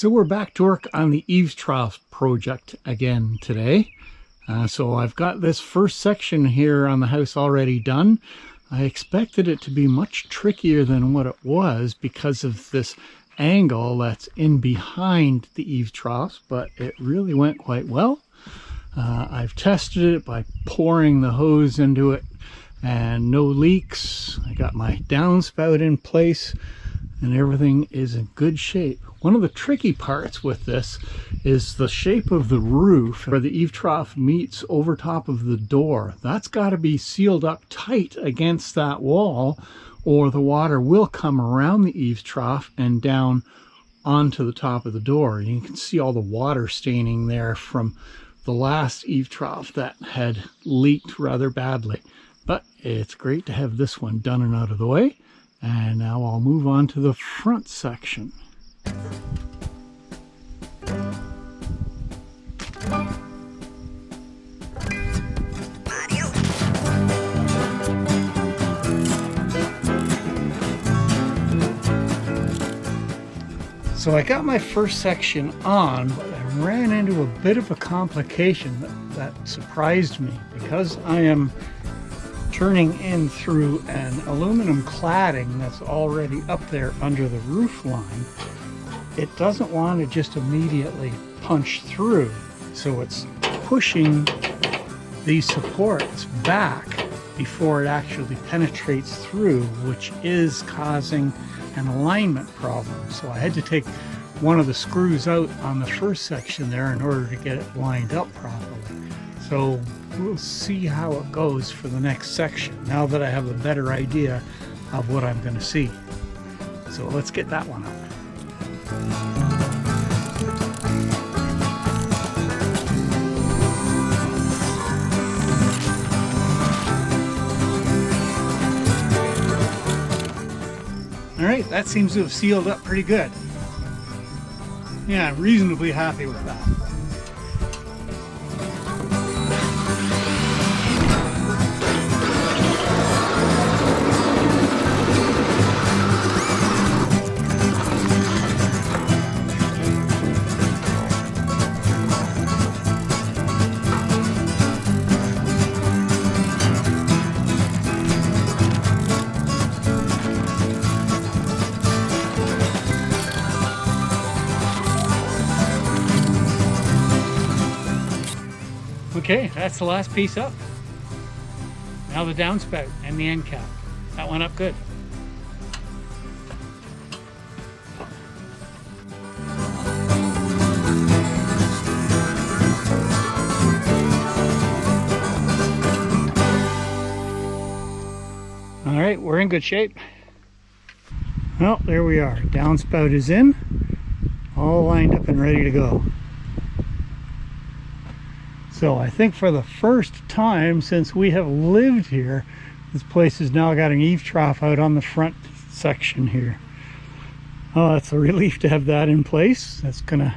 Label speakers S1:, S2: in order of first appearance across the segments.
S1: So we're back to work on the eaves trough project again today. So I've got this first section here on the house already done. I expected it to be much trickier than what it was because of this angle that's in behind the eaves troughs, but it really went quite well. I've tested it by pouring the hose into it and no leaks. I got my downspout in place and everything is in good shape. One of the tricky parts with this is the shape of the roof where the eave trough meets over top of the door. That's got to be sealed up tight against that wall, or the water will come around the eaves trough and down onto the top of the door. You can see all the water staining there from the last eave trough that had leaked rather badly. But it's great to have this one done and out of the way. And now I'll move on to the front section. So I got my first section on, but I ran into a bit of a complication that surprised me. Because I am turning in through an aluminum cladding that's already up there under the roof line, it doesn't want to just immediately punch through. So it's pushing these supports back before it actually penetrates through, which is causing an alignment problem. So I had to take one of the screws out on the first section there in order to get it lined up properly. So we'll see how it goes for the next section now that I have a better idea of what I'm going to see. So let's get that one out. All right, that seems to have sealed up pretty good. Yeah, I'm reasonably happy with that. Okay, that's the last piece up. Now the downspout and the end cap. That went up good. All right, we're in good shape. Well, there we are. Downspout is in, all lined up and ready to go. So I think for the first time since we have lived here, this place has now got an eave trough out on the front section here. Oh, it's a relief to have that in place. That's going to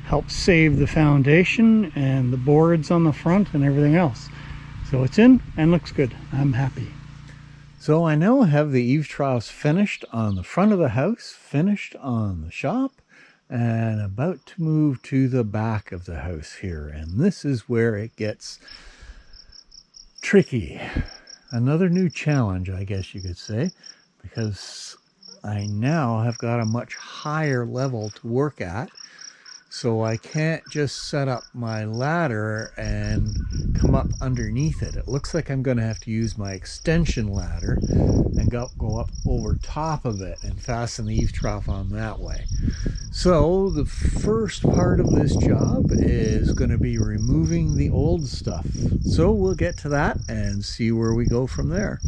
S1: help save the foundation and the boards on the front and everything else. So it's in and looks good. I'm happy. So I now have the eave troughs finished on the front of the house, finished on the shop, and about to move to the back of the house here. And this is where it gets tricky. Another new challenge, I guess you could say, because I now have got a much higher level to work at. So I can't just set up my ladder and come up underneath it. It looks like I'm going to have to use my extension ladder and go up over top of it and fasten the eave trough on that way. So the first part of this job is going to be removing the old stuff. So we'll get to that and see where we go from there.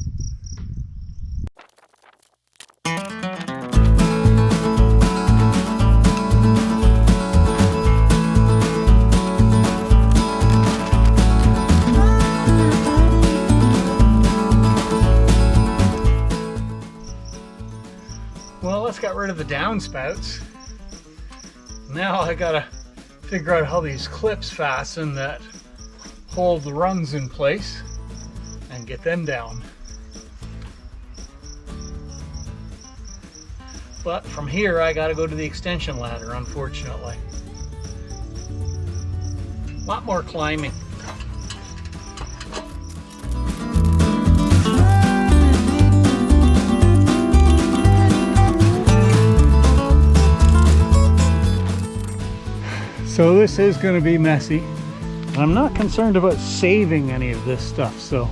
S1: Well, let's get rid of the downspouts. Now I gotta figure out how these clips fasten that hold the rungs in place and get them down. But from here, I gotta go to the extension ladder, unfortunately. A lot more climbing. So this is going to be messy. I'm not concerned about saving any of this stuff, so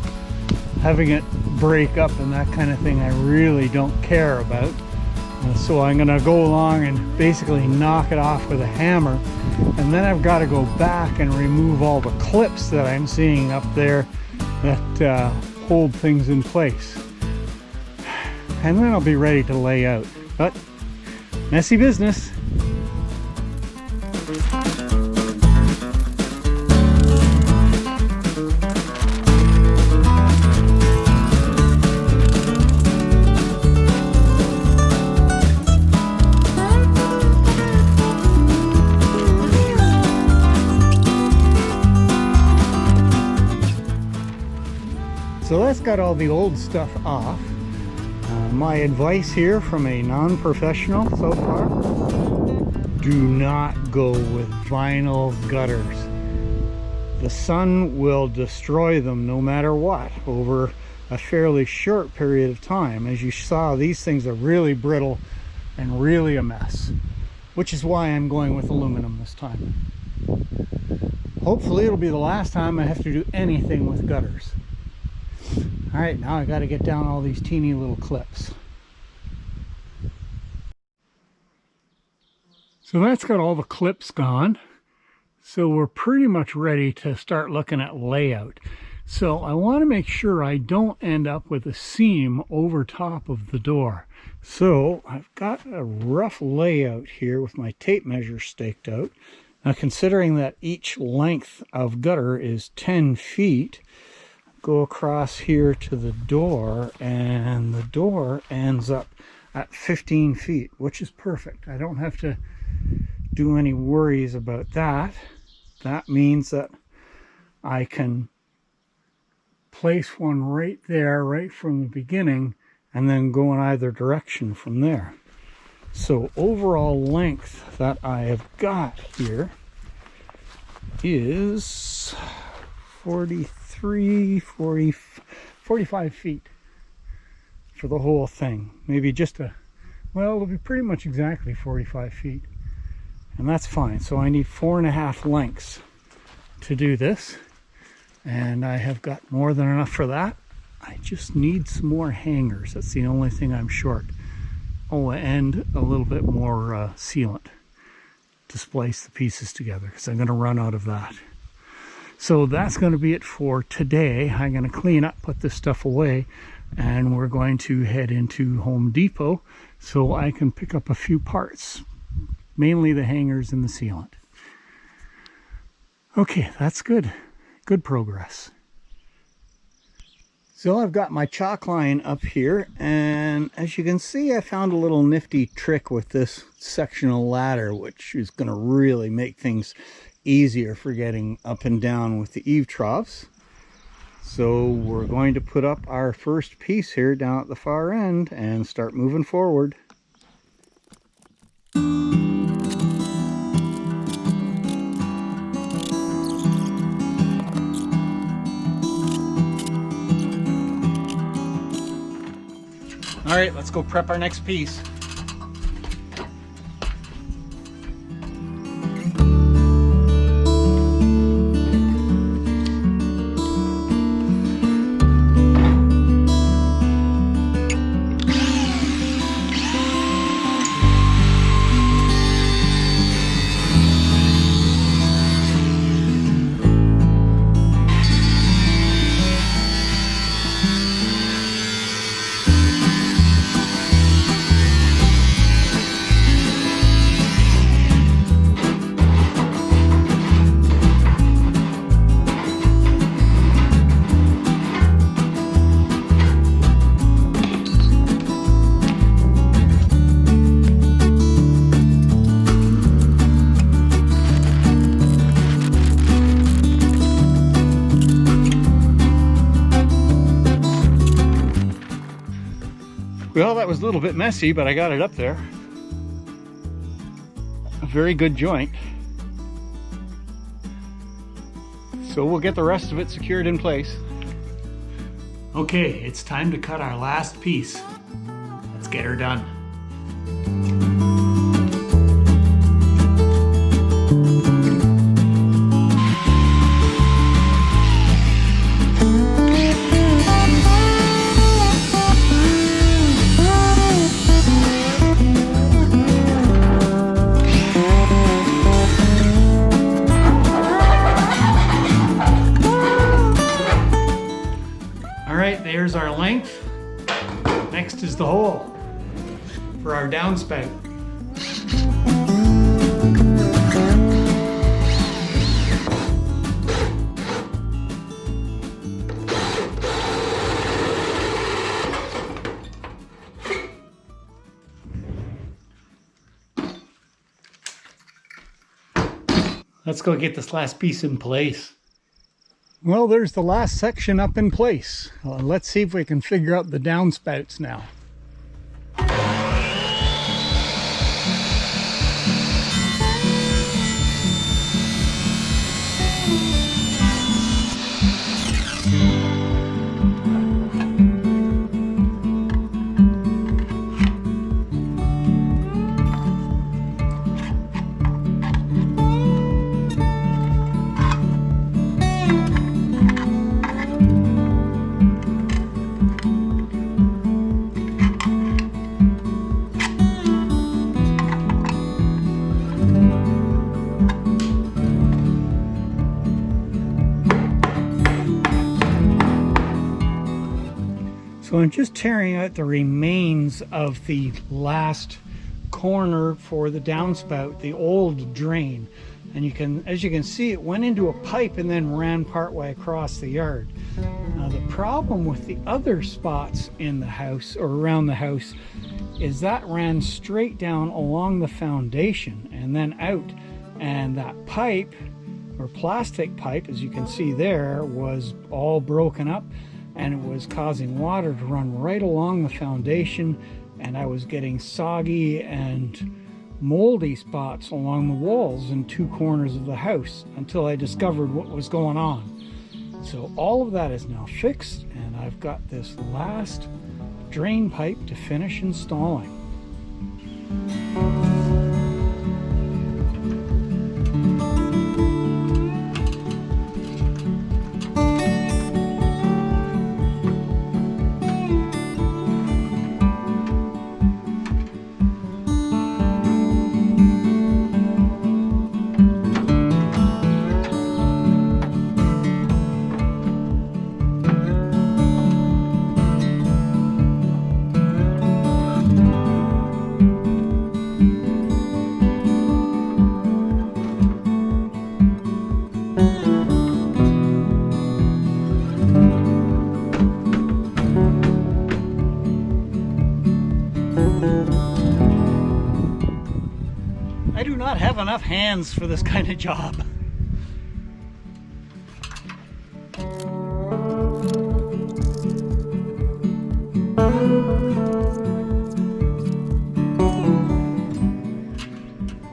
S1: having it break up and that kind of thing I really don't care about. So I'm going to go along and basically knock it off with a hammer, and then I've got to go back and remove all the clips that I'm seeing up there that hold things in place. And then I'll be ready to lay out. But messy business. So that's got all the old stuff off. My advice here from a non-professional so far: do not go with vinyl gutters. The sun will destroy them no matter what over a fairly short period of time. As you saw, these things are really brittle and really a mess, which is why I'm going with aluminum this time. Hopefully it'll be the last time I have to do anything with gutters. All right, now I got to get down all these teeny little clips. So that's got all the clips gone. So we're pretty much ready to start looking at layout. So I want to make sure I don't end up with a seam over top of the door. So I've got a rough layout here with my tape measure staked out. Now, considering that each length of gutter is 10 feet, go across here to the door, and the door ends up at 15 feet, which is perfect. I don't have to do any worries about that. That means that I can place one right there, right from the beginning, and then go in either direction from there. So overall length that I have got here is 45 feet for the whole thing. Maybe just well, it'll be pretty much exactly 45 feet. And that's fine. So I need 4.5 lengths to do this. And I have got more than enough for that. I just need some more hangers. That's the only thing I'm short. Oh, and a little bit more sealant to splice the pieces together, because I'm going to run out of that. So that's going to be it for today. I'm going to clean up, put this stuff away, and we're going to head into Home Depot so I can pick up a few parts, mainly the hangers and the sealant. Okay, that's good. Good progress. So I've got my chalk line up here, and as you can see, I found a little nifty trick with this sectional ladder, which is going to really make things easier for getting up and down with the eave troughs. So we're going to put up our first piece here down at the far end and start moving forward. All right, let's go prep our next piece. Well, that was a little bit messy, but I got it up there. very good joint. So we'll get the rest of it secured in place. Okay, it's time to cut our last piece. Let's get her done. There's our length. Next is the hole for our downspout. Let's go get this last piece in place. Well, there's the last section up in place. Let's see if we can figure out the downspouts now. So I'm just tearing out the remains of the last corner for the downspout, the old drain. And as you can see, it went into a pipe and then ran partway across the yard. Now the problem with the other spots in the house or around the house is that ran straight down along the foundation and then out. And that pipe, or plastic pipe, as you can see there, was all broken up. And it was causing water to run right along the foundation, and I was getting soggy and moldy spots along the walls in two corners of the house until I discovered what was going on. So all of that is now fixed, and I've got this last drain pipe to finish installing. I do not have enough hands for this kind of job.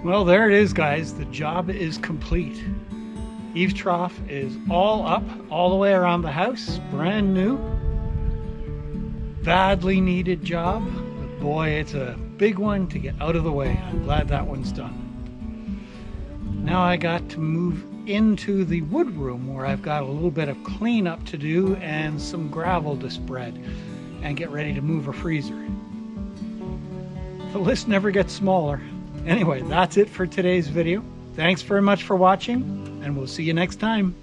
S1: Well, there it is, guys. The job is complete. Eaves trough is all up, all the way around the house, brand new. Badly needed job, but boy, it's a big one to get out of the way. I'm glad that one's done. Now I got to move into the wood room where I've got a little bit of cleanup to do and some gravel to spread and get ready to move a freezer. The list never gets smaller. Anyway, that's it for today's video. Thanks very much for watching, and we'll see you next time.